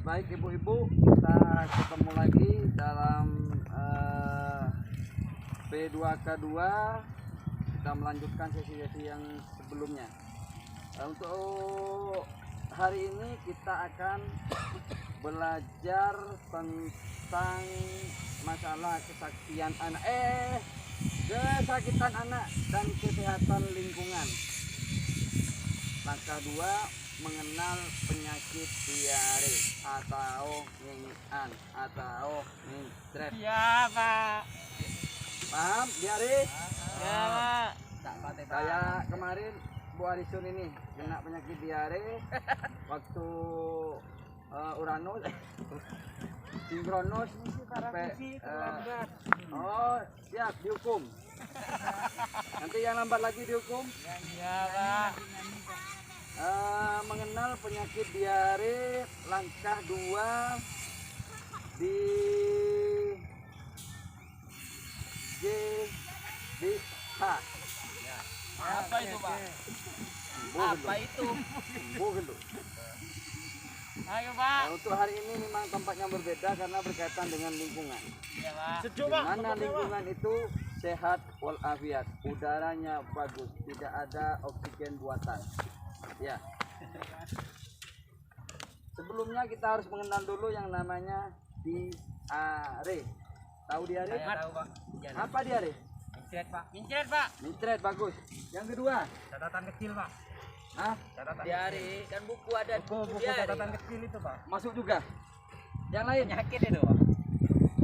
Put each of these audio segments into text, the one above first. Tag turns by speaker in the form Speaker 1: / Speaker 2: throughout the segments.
Speaker 1: Baik ibu-ibu, kita ketemu lagi dalam P2K2. Kita melanjutkan sesi-sesi yang sebelumnya. Untuk hari ini kita akan belajar tentang masalah kesakitan anak dan kesehatan lingkungan. Langkah 2, mengenal penyakit diare atau ngingian atau mistret.
Speaker 2: Iya, Pak.
Speaker 1: Paham diare?
Speaker 2: Ya, Pak.
Speaker 1: Saya kemarin Bu Arisun ini kena penyakit diare waktu Uranus sinkronus sampai oh siap dihukum. Nanti yang lambat lagi dihukum.
Speaker 2: Iya, Pak.
Speaker 1: Mengenal penyakit diare, langkah 2 di H.
Speaker 2: Apa itu, Pak? Apa itu? Ayo, Pak.
Speaker 1: Untuk hari ini memang tempatnya berbeda karena berkaitan dengan lingkungan.
Speaker 2: Iya, Pak.
Speaker 1: Di mana lingkungan itu sehat walafiat, udaranya bagus, tidak ada oksigen buatan. Ya. Sebelumnya kita harus mengenal dulu yang namanya diare. Tahu diare?
Speaker 2: Saya tahu, Pak.
Speaker 1: Apa diare?
Speaker 2: Mistret, Pak. Mistret, Pak.
Speaker 1: Mistret bagus. Yang kedua?
Speaker 2: Catatan kecil, Pak.
Speaker 1: Hah?
Speaker 2: Catatan diare dan buku ada buku catatan kecil itu, Pak.
Speaker 1: Masuk juga. Yang lain?
Speaker 2: Penyakit itu, Pak.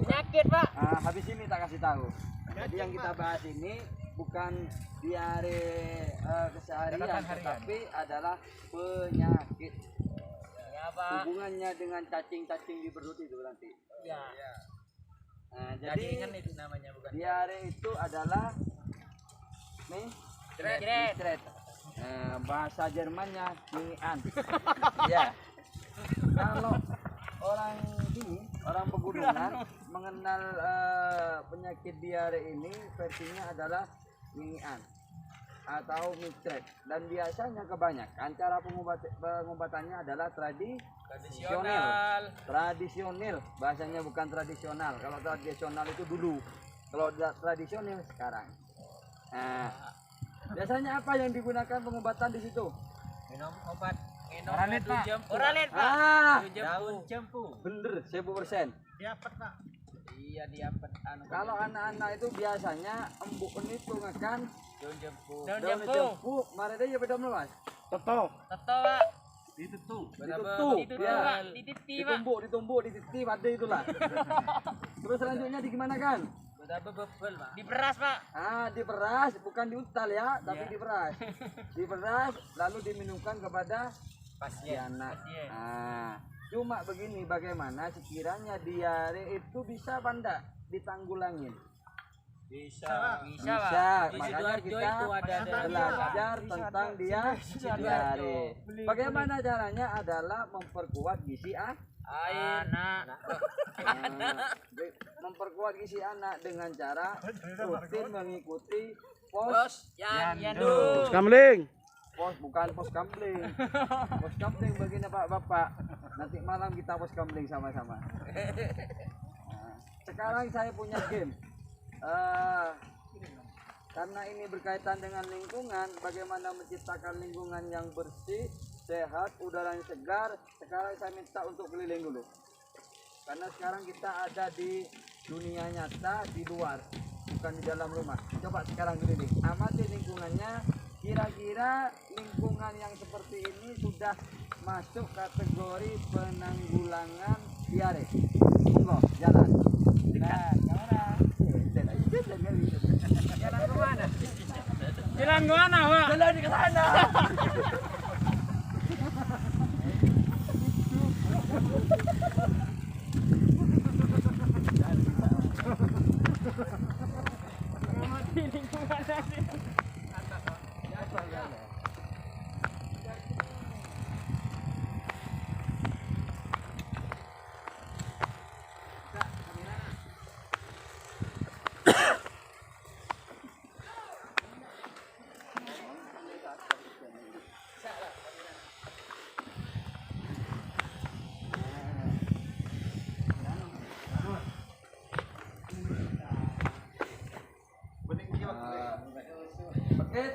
Speaker 2: Penyakit, Pak.
Speaker 1: Habis ini tak kasih tahu. Jadi yang kita bahas ini bukan diare keseharian, tetapi adalah penyakit.
Speaker 2: Ya, Pak.
Speaker 1: Hubungannya dengan cacing-cacing di perut itu nanti.
Speaker 2: Iya.
Speaker 1: Nah,
Speaker 2: Jadi
Speaker 1: jadi
Speaker 2: itu namanya bukan.
Speaker 1: diare itu adalah mistret. Bahasa Jermannya ngingian. Ya. Kalau orang sini, orang pegunungan mengenal penyakit diare ini versinya adalah ngingian atau mistret, dan biasanya kebanyakan cara pengobatannya adalah tradisional. Bahasanya bukan tradisional. Kalau tradisional itu dulu, kalau tradisional sekarang. Biasanya apa yang digunakan pengobatan di situ?
Speaker 2: Minum obat.
Speaker 1: Oralit, Pak.
Speaker 2: Oralit, Pak. Daun jempu.
Speaker 1: Bener, 1000%.
Speaker 2: Diapet, Pak. Iya, diapet.
Speaker 1: Kalau anak-anak itu biasanya embukun itu makan
Speaker 2: daun jempu.
Speaker 1: daun jempu. Mari dia beda meluas. Teto,
Speaker 2: Pak.
Speaker 1: ditutu,
Speaker 2: Ya.
Speaker 1: ditumbuk, dititip ada itulah. Terus selanjutnya di gimana kan?
Speaker 2: Bebel, Pak. Diperas, Pak.
Speaker 1: Diperas, bukan diuntal ya, tapi diperas. Diperas lalu diminumkan kepada
Speaker 2: Pasien.
Speaker 1: anak. Cuma begini, bagaimana sekiranya diare itu bisa apa enggak ditanggulangin?
Speaker 2: Bisa.
Speaker 1: Makanya kita belajar tentang diare. Bagaimana caranya adalah memperkuat gizi
Speaker 2: anak.
Speaker 1: Memperkuat gizi anak dengan cara rutin mengikuti pos
Speaker 2: Yandu.
Speaker 3: Kamling.
Speaker 1: Pos bukan pos kamling. Pos kamling begini Bapak. Nanti malam kita pos kamling sama-sama. Sekarang saya punya game. Karena ini berkaitan dengan lingkungan, bagaimana menciptakan lingkungan yang bersih, sehat, udaranya segar. Sekarang saya minta untuk keliling dulu. Karena sekarang kita ada di dunia nyata, di luar, bukan di dalam rumah. Coba sekarang keliling, amati lingkungannya. Kira-kira lingkungan yang seperti ini sudah masuk kategori penanggulangan diare. Monggo, jalan.
Speaker 2: Jalan kemana, Pak?
Speaker 1: Jalan ke sana.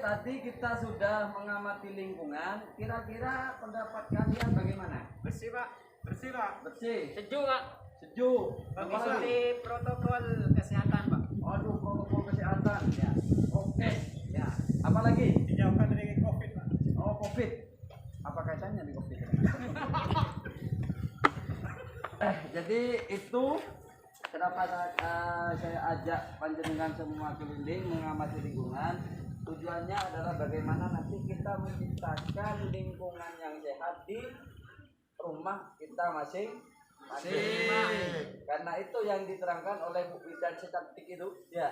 Speaker 1: tadi kita sudah mengamati lingkungan. Kira-kira pendapat kalian bagaimana?
Speaker 3: Bersih Pak, bersih Pak.
Speaker 1: Bersih,
Speaker 2: Sejuk Pak.
Speaker 1: sejuk. Apa lagi?
Speaker 3: Mengikuti protokol kesehatan Pak.
Speaker 1: Aduh, protokol kesehatan.
Speaker 3: Ya,
Speaker 1: Oke.
Speaker 3: ya.
Speaker 1: Apa lagi?
Speaker 3: Dijauhkan dari COVID Pak.
Speaker 1: Oh, COVID. Apa kaitannya di COVID? Jadi itu kenapa saya ajak panjenengan semua keliling mengamati lingkungan. Tujuannya adalah bagaimana nanti kita menciptakan lingkungan yang sehat di rumah kita masing-masing. Karena itu yang diterangkan oleh Bu Wida Cantik itu, ya.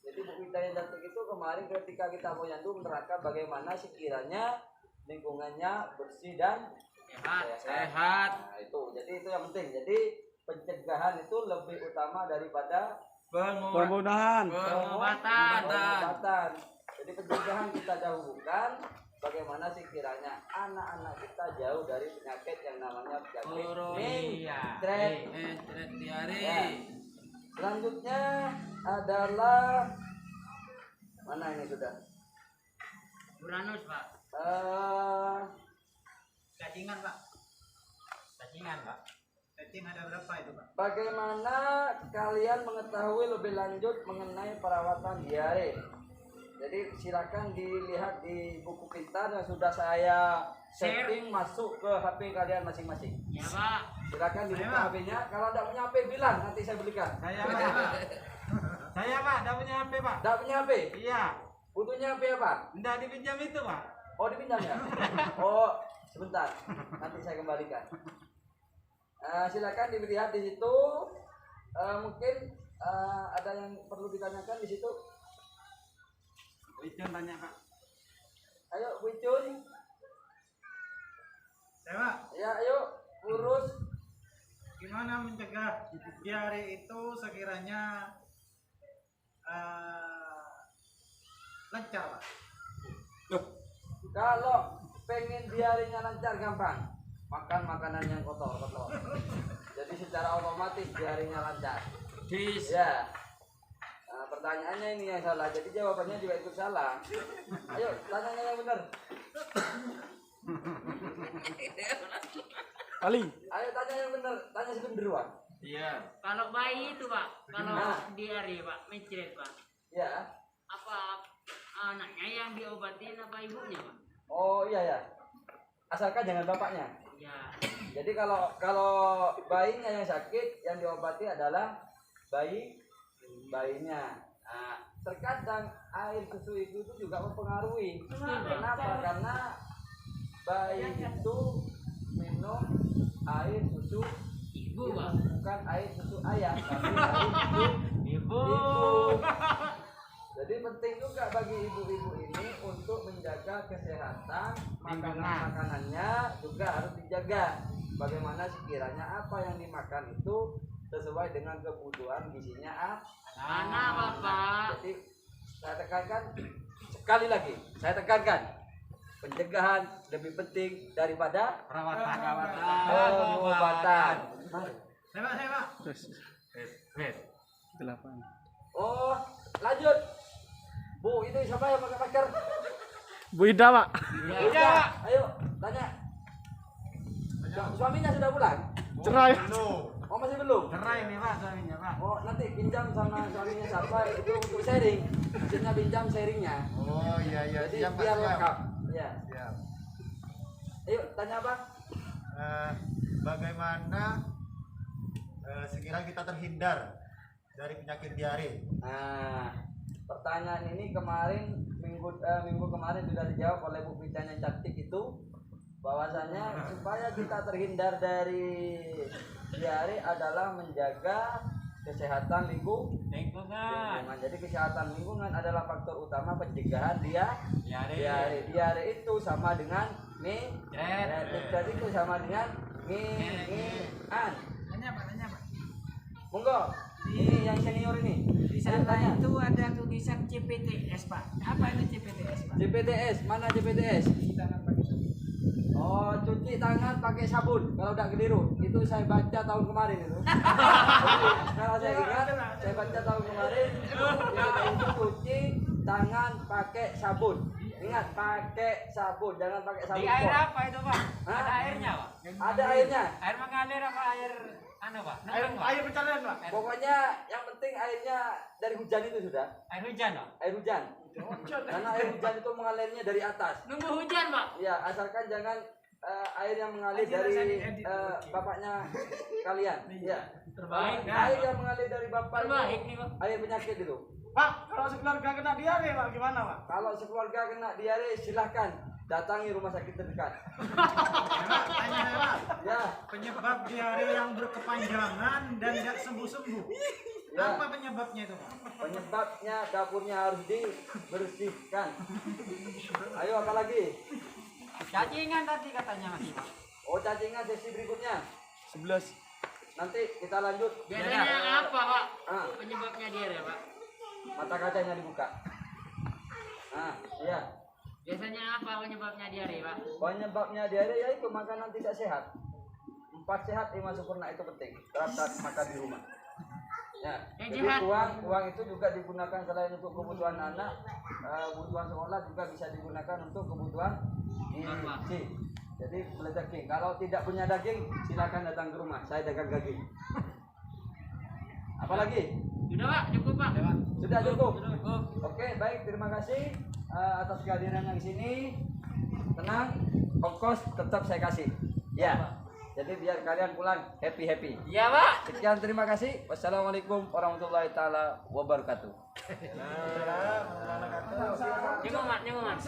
Speaker 1: Jadi Bu Wida yang cantik itu kemarin ketika kita mau yandu menerangkan bagaimana sekiranya lingkungannya bersih dan sehat. Nah, itu. Jadi itu yang penting. Jadi pencegahan itu lebih utama daripada
Speaker 4: Pembunuhan.
Speaker 2: Pengobatan.
Speaker 1: Jadi pencegahan kita dahulukan bagaimana sekiranya anak-anak kita jauh dari penyakit yang namanya penyakit
Speaker 2: Diare.
Speaker 1: Ya. Selanjutnya adalah mana ini sudah?
Speaker 2: Uranus Pak.
Speaker 3: Cacingan Pak. Cacingan Pak. Cacing ada berapa itu Pak?
Speaker 1: Bagaimana kalian mengetahui lebih lanjut mengenai perawatan diare? Jadi silakan dilihat di buku pintar yang sudah saya setting masuk ke HP kalian masing-masing.
Speaker 2: Ya Pak.
Speaker 1: Silakan dibuka HP-nya. Kalau tidak punya HP bilang nanti saya belikan.
Speaker 3: Saya Pak. Saya Pak, enggak punya HP Pak.
Speaker 1: Tidak punya HP?
Speaker 3: Iya.
Speaker 1: Butuhnya HP apa?
Speaker 3: Enggak dipinjam itu Pak.
Speaker 1: Oh dipinjam ya? Oh sebentar, nanti saya kembalikan. Silakan dilihat di situ. Mungkin ada yang perlu ditanyakan di situ.
Speaker 3: Itu tanya Pak.
Speaker 1: Ayo Bu Icun.
Speaker 3: Saya Pak,
Speaker 1: Ya ayo urus.
Speaker 3: gimana mencegah diare itu sekiranya lancar Pak?
Speaker 1: Kalau pengen diarenya lancar gampang, makan makanan yang kotor. Jadi secara otomatis diarenya lancar. Ya. Nah, pertanyaannya ini yang salah. Jadi jawabannya juga ikut salah. Ayo tanya yang benar.
Speaker 4: Ali.
Speaker 1: Ayo tanya yang benar. Tanya sebenderuan.
Speaker 3: Iya.
Speaker 2: Kalau bayi itu Pak, kalau
Speaker 1: Nah.
Speaker 2: diare Pak, mencret Pak.
Speaker 1: Ya.
Speaker 2: Apa anaknya yang diobatin apa ibunya Pak?
Speaker 1: Oh iya ya. Asalkan jangan bapaknya.
Speaker 2: Ya.
Speaker 1: Jadi kalau bayinya yang sakit, yang diobati adalah bayinya. Nah, terkadang air susu ibu itu juga mempengaruhi. Kenapa? Karena bayi itu minum air susu
Speaker 2: Ibu Pak.
Speaker 1: bukan air susu ayah, tapi air susu
Speaker 2: Ibu.
Speaker 1: Jadi penting juga bagi ibu-ibu ini untuk menjaga kesehatan makanannya juga harus dijaga. Bagaimana sekiranya apa yang dimakan itu sesuai dengan kebutuhan gizinya
Speaker 2: Anak Bapak.
Speaker 1: Jadi saya tekankan sekali lagi, saya tekankan pencegahan lebih penting daripada pengobatan.
Speaker 3: Saya Pak.
Speaker 4: Terus.
Speaker 3: Wes.
Speaker 4: 8.
Speaker 1: Oh, lanjut. Bu, itu siapa yang pakai masker?
Speaker 4: Bu Ida, Pak.
Speaker 1: Iya. Ayo, tanya. Suaminya sudah pulang?
Speaker 4: Cerai.
Speaker 1: Oh, masih belum?
Speaker 3: Cerai nih Pak suaminya Pak.
Speaker 1: Oh, nanti pinjam sama suaminya siapa itu untuk sharing. Maksudnya pinjam sharingnya.
Speaker 5: Oh iya iya
Speaker 1: Jadi
Speaker 5: siap Pak,
Speaker 1: biar
Speaker 5: siap.
Speaker 1: lengkap. Ya.
Speaker 5: Siap.
Speaker 1: Ayo, tanya apa?
Speaker 5: Bagaimana sekiranya kita terhindar dari penyakit diare?
Speaker 1: Nah, pertanyaan ini minggu kemarin sudah dijawab oleh Bu Pican yang cantik itu, bahwasanya supaya kita terhindar dari diare adalah menjaga kesehatan lingkungan. Jadi kesehatan lingkungan adalah faktor utama pencegahan diare. Diare itu sama dengan micret itu sama dengan an.
Speaker 3: Tanya Pak.
Speaker 1: Monggo. Ini yang senior ini.
Speaker 3: Di sana itu ada tulisan CPTS Pak. Apa itu CPTS Pak?
Speaker 1: CPTS, mana CPTS? Oh, cuci tangan pakai sabun. Kalau udah keliru, itu saya baca tahun kemarin itu. Jadi, kalau saya ingat, saya baca tahun kemarin, itu cuci tangan pakai sabun. Ingat pakai sabun, jangan pakai sabun.
Speaker 3: Di air
Speaker 1: pon.
Speaker 3: apa itu Pak?
Speaker 1: Hah?
Speaker 3: Ada airnya Pak?
Speaker 1: Ada airnya.
Speaker 3: Air mengalir apa air anu Pak?
Speaker 4: Air
Speaker 3: Nendang, Pak?
Speaker 4: air pencarian, Pak.
Speaker 1: Pokoknya yang penting airnya dari hujan itu sudah.
Speaker 3: Air hujan Pak?
Speaker 1: Air hujan. Karena air hujan itu mengalirnya dari atas.
Speaker 2: Nunggu hujan, Pak.
Speaker 1: Ya, asalkan jangan air yang mengalir dari bapaknya kalian. Ya.
Speaker 2: Terbaik,
Speaker 1: Air yang mengalir dari bapak
Speaker 2: Terbaik
Speaker 1: itu
Speaker 2: nih, Pak.
Speaker 1: air penyakit itu.
Speaker 4: Pak, kalau sekeluarga kena diare, Pak, gimana, Pak?
Speaker 1: Kalau sekeluarga kena diare, silahkan datangi rumah sakit terdekat.
Speaker 5: Tanya saya, Pak.
Speaker 1: Ya,
Speaker 5: Penyebab diare yang berkepanjangan dan tidak sembuh-sembuh.
Speaker 1: ya.
Speaker 5: Apa penyebabnya itu, Pak?
Speaker 1: Penyebabnya dapurnya harus dibersihkan. Ayo apa lagi?
Speaker 3: Cacingan tadi katanya masih Pak.
Speaker 1: Oh, cacingan sesi berikutnya.
Speaker 4: 11.
Speaker 1: Nanti kita lanjut.
Speaker 2: Biasanya apa, Pak?
Speaker 1: Ah,
Speaker 2: Penyebabnya diare, Pak.
Speaker 1: mata kacanya dibuka. Nah, iya.
Speaker 2: Biasanya apa penyebabnya diare, Pak?
Speaker 1: Penyebabnya diare yaitu makanan tidak sehat. 4 sehat 5 sempurna itu penting. Terhadap makan di rumah. Ya,
Speaker 2: Yang
Speaker 1: jadi
Speaker 2: sehat.
Speaker 1: uang itu juga digunakan selain untuk kebutuhan anak, kebutuhan sekolah juga bisa digunakan untuk kebutuhan gizi. Jadi beli daging. Kalau tidak punya daging, silakan datang ke rumah. Saya dagang daging. Apalagi?
Speaker 2: Sudah, Pak. Cukup, Pak.
Speaker 1: Sudah cukup.
Speaker 2: Cukup.
Speaker 1: Oke, baik. Terima kasih atas kehadirannya di sini. Tenang, ongkos tetap saya kasih. Ya. Jadi biar kalian pulang happy.
Speaker 2: Iya, Pak.
Speaker 1: Sekian, terima kasih. Wassalamualaikum warahmatullahi taala wabarakatuh.
Speaker 2: Nyungun, Mak.